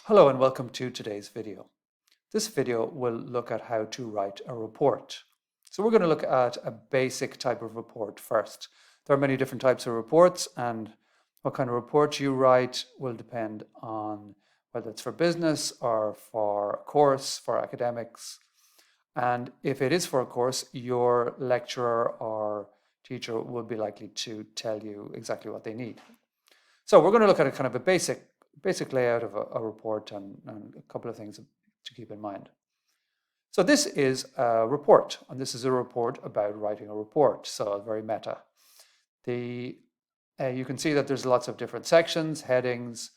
Hello and welcome to today's video. This video will look at how to write a report. So we're going to look at a basic type of report first. There are many different types of reports, and what kind of report you write will depend on whether it's for business or for a course, for academics. And if it is for a course, your lecturer or teacher will be likely to tell you exactly what they need. So we're going to look at a kind of a basic layout of a report and a couple of things to keep in mind. So this is a report, and this is a report about writing a report, so very meta. You can see that there's lots of different sections, headings,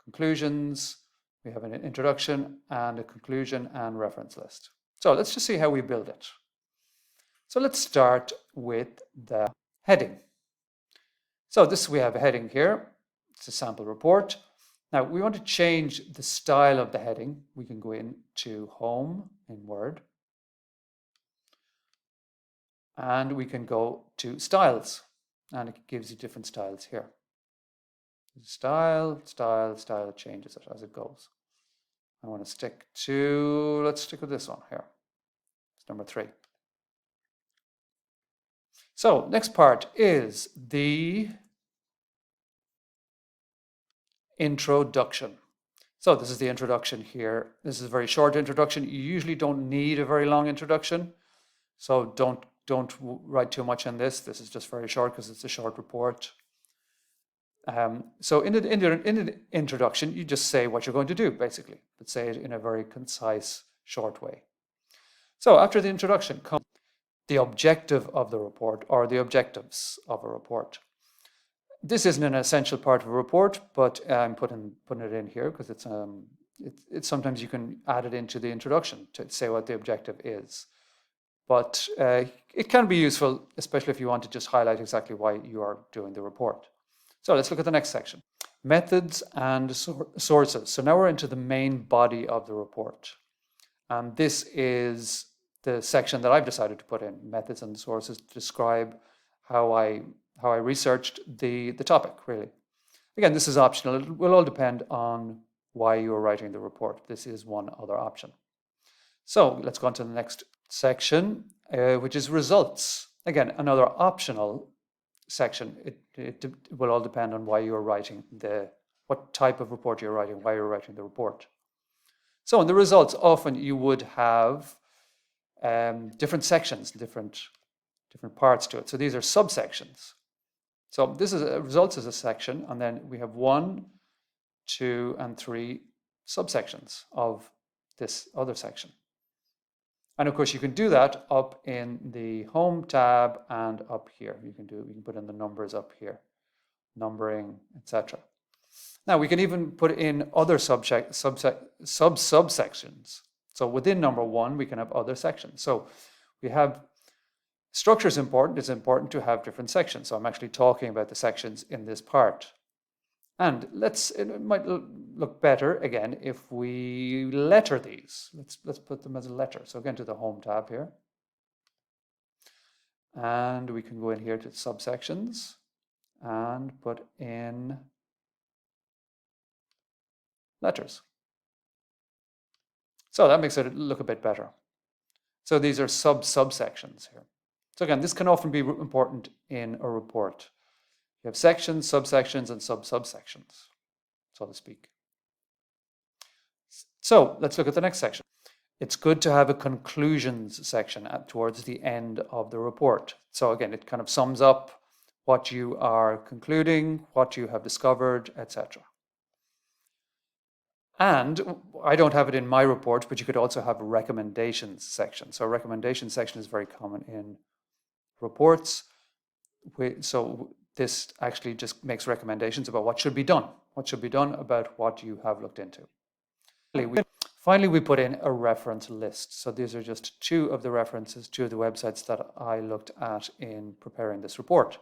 conclusions. We have an introduction and a conclusion and reference list. So let's just see how we build it. So let's start with the heading. So we have a heading here. It's a sample report. Now we want to change the style of the heading. We can go into Home in Word, and we can go to Styles, and it gives you different styles here. Style, it changes it as it goes. I want to let's stick with this one here. It's number 3. So next part is the introduction. So this is the introduction here. This is a very short introduction. You usually don't need a very long introduction, so don't write too much on this. This is just very short because it's a short report. So in the introduction, you just say what you're going to do, basically, but say it in a very concise, short way. So after the introduction comes the objective of the report, or the objectives of a report. This isn't an essential part of a report, but I'm putting it in here because it's sometimes you can add it into the introduction to say what the objective is. But it can be useful, especially if you want to just highlight exactly why you are doing the report. So let's look at the next section. Methods and sources. So now we're into the main body of the report. And this is the section that I've decided to put in, methods and sources, to describe how I researched the topic, really. Again, this is optional. It will all depend on why you're writing the report. This is one other option. So let's go on to the next section, which is results. Again, another optional section. It will all depend on why you're writing what type of report you're writing, why you're writing the report. So in the results, often you would have different sections, different parts to it. So these are subsections. So this is results as a section, and then we have 1, 2, and 3 subsections of this other section. And of course, you can do that up in the Home tab and up here. You can put in the numbers up here, numbering, etc. Now we can even put in other subsections. So within number 1, we can have other sections. So we have structure is important. It's important to have different sections. So I'm actually talking about the sections in this part. And it might look better again if we letter these. Let's put them as a letter. So again to the Home tab here. And we can go in here to subsections and put in letters. So that makes it look a bit better. So these are subsections here. So again, this can often be important in a report. You have sections, subsections, and subsections, so to speak. So let's look at the next section. It's good to have a conclusions section towards the end of the report. So again, it kind of sums up what you are concluding, what you have discovered, etc. And I don't have it in my report, but you could also have a recommendations section. So a recommendation section is very common in reports. So this actually just makes recommendations about what should be done about what you have looked into. Finally, we put in a reference list. So these are just 2 of the references, 2 of the websites that I looked at in preparing this report.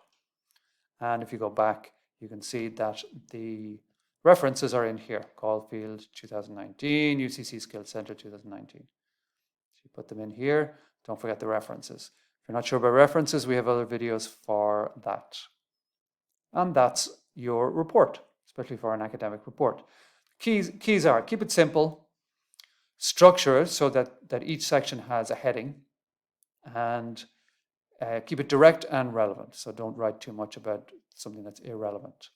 And if you go back, you can see that the references are in here. Caulfield 2019, UCC Skills Center 2019. So you put them in here. Don't forget the references. If you're not sure about references, we have other videos for that. And that's your report, especially for an academic report. Keys are keep it simple, structure it so that each section has a heading, and keep it direct and relevant. So don't write too much about something that's irrelevant.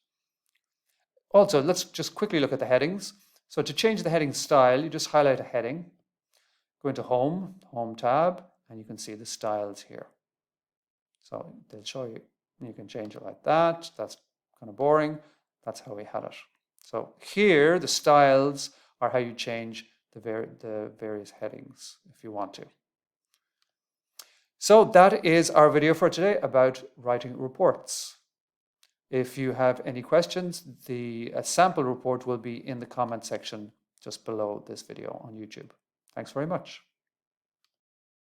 Also, let's just quickly look at the headings. So to change the heading style, you just highlight a heading, go into Home tab, and you can see the styles here. So they'll show you, you can change it like that. That's kind of boring. That's how we had it. So here, the styles are how you change the various headings if you want to. So that is our video for today about writing reports. If you have any questions, the sample report will be in the comment section just below this video on YouTube. Thanks very much.